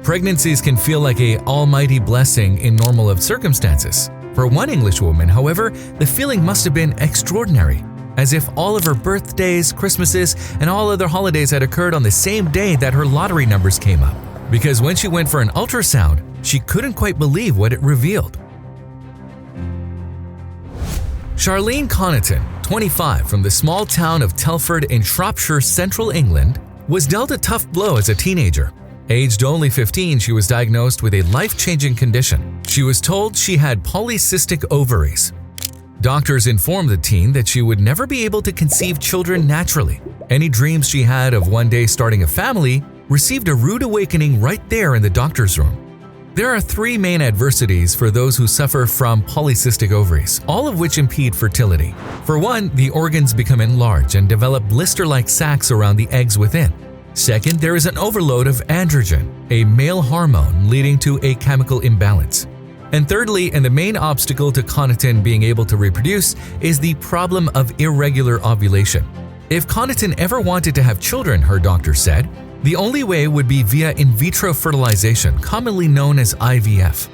Pregnancies can feel like an almighty blessing in normal circumstances. For one English woman, however, the feeling must have been extraordinary, as if all of her birthdays, Christmases, and all other holidays had occurred on the same day that her lottery numbers came up. Because when she went for an ultrasound, she couldn't quite believe what it revealed. Charlene Connaughton, 25, from the small town of Telford in Shropshire, central England, was dealt a tough blow as a teenager. Aged only 15, she was diagnosed with a life-changing condition. She was told she had polycystic ovaries. Doctors informed the teen that she would never be able to conceive children naturally. Any dreams she had of one day starting a family received a rude awakening right there in the doctor's room. There are three main adversities for those who suffer from polycystic ovaries, all of which impede fertility. For one, the organs become enlarged and develop blister-like sacs around the eggs within. Second, there is an overload of androgen, a male hormone leading to a chemical imbalance. And thirdly, and the main obstacle to Connaughton being able to reproduce, is the problem of irregular ovulation. If Connaughton ever wanted to have children, her doctor said, the only way would be via in vitro fertilization, commonly known as IVF.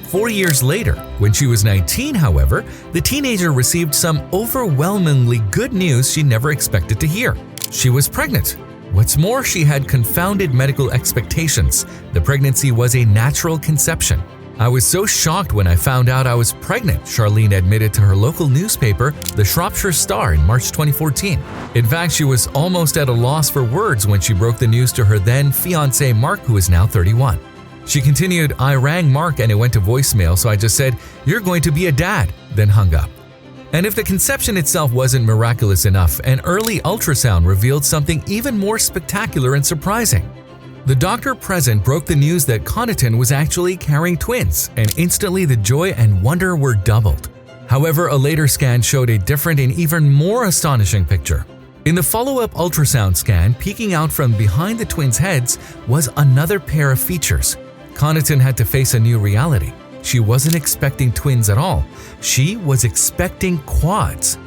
4 years later, when she was 19, however, the teenager received some overwhelmingly good news she never expected to hear. She was pregnant. What's more, she had confounded medical expectations. The pregnancy was a natural conception. I was so shocked when I found out I was pregnant, Charlene admitted to her local newspaper, the Shropshire Star, in March 2014. In fact, she was almost at a loss for words when she broke the news to her then fiancé Mark, who is now 31. She continued, I rang Mark and it went to voicemail, so I just said, "You're going to be a dad," then hung up. And if the conception itself wasn't miraculous enough, an early ultrasound revealed something even more spectacular and surprising. The doctor present broke the news that Connaughton was actually carrying twins, and instantly the joy and wonder were doubled. However, a later scan showed a different and even more astonishing picture. In the follow-up ultrasound scan, peeking out from behind the twins' heads was another pair of features. Connaughton had to face a new reality. She wasn't expecting twins at all. She was expecting quads.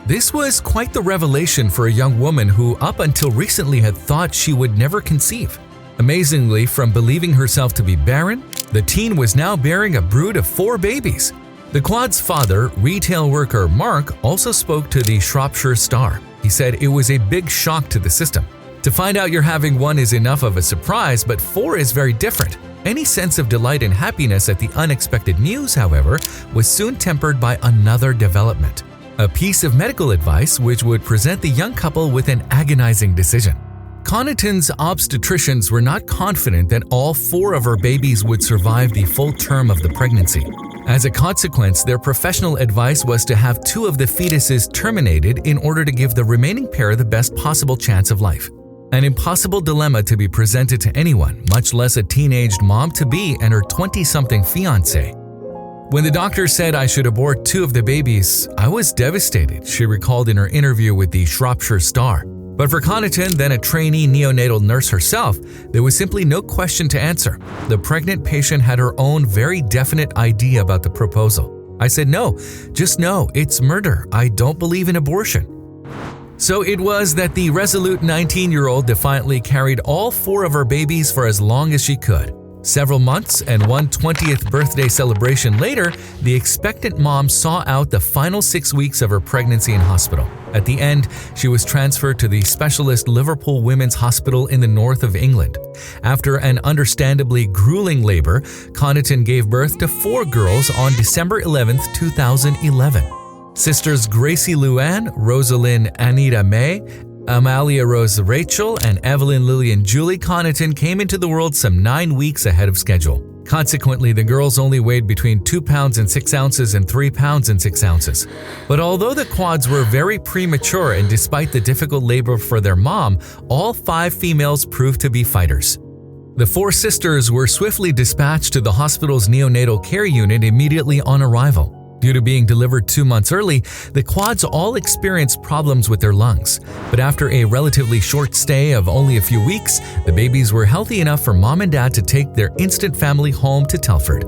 This was quite the revelation for a young woman who up until recently had thought she would never conceive. Amazingly, from believing herself to be barren, the teen was now bearing a brood of 4 babies. The quad's father, retail worker Mark, also spoke to the Shropshire Star. He said it was a big shock to the system. To find out you're having one is enough of a surprise, but 4 is very different. Any sense of delight and happiness at the unexpected news, however, was soon tempered by another development. A piece of medical advice which would present the young couple with an agonizing decision. Connaughton's obstetricians were not confident that all 4 of her babies would survive the full term of the pregnancy. As a consequence, their professional advice was to have 2 of the fetuses terminated in order to give the remaining pair the best possible chance of life. An impossible dilemma to be presented to anyone, much less a teenaged mom-to-be and her 20-something fiancé. When the doctor said I should abort 2 of the babies, I was devastated, she recalled in her interview with the Shropshire Star. But for Connaughton, then a trainee neonatal nurse herself, there was simply no question to answer. The pregnant patient had her own very definite idea about the proposal. I said, no, just no, it's murder. I don't believe in abortion. So it was that the resolute 19-year-old defiantly carried all 4 of her babies for as long as she could. Several months and one 20th birthday celebration later, the expectant mom saw out the final 6 weeks of her pregnancy in hospital. At the end, she was transferred to the specialist Liverpool Women's Hospital in the north of England. After an understandably grueling labor, Connaughton gave birth to 4 girls on December 11, 2011. Sisters Gracie Luann, Rosalind Anita May, Amalia Rose Rachel, and Evelyn Lillian Julie Connaughton came into the world some 9 weeks ahead of schedule. Consequently, the girls only weighed between 2 pounds and 6 ounces and 3 pounds and 6 ounces. But although the quads were very premature and despite the difficult labor for their mom, all 5 females proved to be fighters. The 4 sisters were swiftly dispatched to the hospital's neonatal care unit immediately on arrival. Due to being delivered 2 months early, the quads all experienced problems with their lungs. But after a relatively short stay of only a few weeks, the babies were healthy enough for mom and dad to take their instant family home to Telford.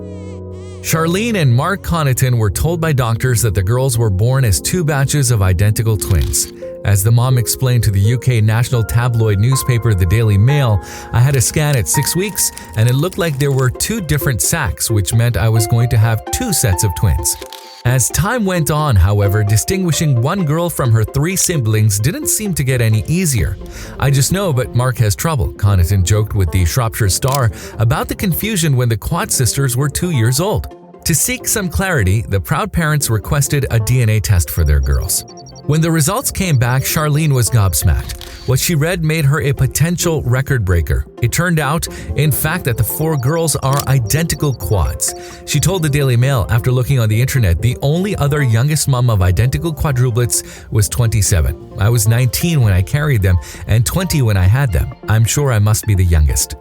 Charlene and Mark Connaughton were told by doctors that the girls were born as two batches of identical twins. As the mom explained to the UK national tabloid newspaper The Daily Mail, "I had a scan at 6 weeks and it looked like there were two different sacs, which meant I was going to have two sets of twins." As time went on, however, distinguishing one girl from her three siblings didn't seem to get any easier. "I just know, but Mark has trouble," Connaughton joked with the Shropshire Star about the confusion when the Quad sisters were 2 years old. To seek some clarity, the proud parents requested a DNA test for their girls. When the results came back, Charlene was gobsmacked. What she read made her a potential record breaker. It turned out, in fact, that the four girls are identical quads. She told the Daily Mail after looking on the internet the only other youngest mom of identical quadruplets was 27. "I was 19 when I carried them and 20 when I had them. I'm sure I must be the youngest."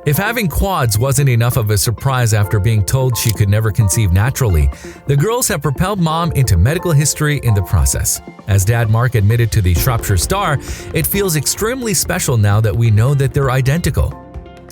If having quads wasn't enough of a surprise after being told she could never conceive naturally, the girls have propelled mom into medical history in the process. As Dad Mark admitted to the Shropshire Star, "It feels extremely special now that we know that they're identical."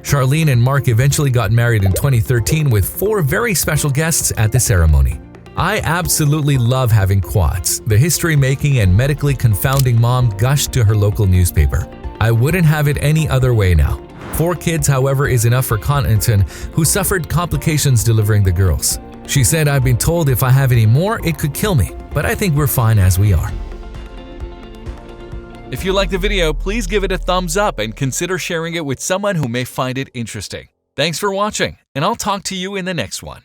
Charlene and Mark eventually got married in 2013 with 4 very special guests at the ceremony. "I absolutely love having quads," the history-making and medically confounding mom gushed to her local newspaper. "I wouldn't have it any other way now." 4 kids, however, is enough for Connaughton, who suffered complications delivering the girls. She said, "I've been told if I have any more, it could kill me, but I think we're fine as we are." If you liked the video, please give it a thumbs up and consider sharing it with someone who may find it interesting. Thanks for watching, and I'll talk to you in the next one.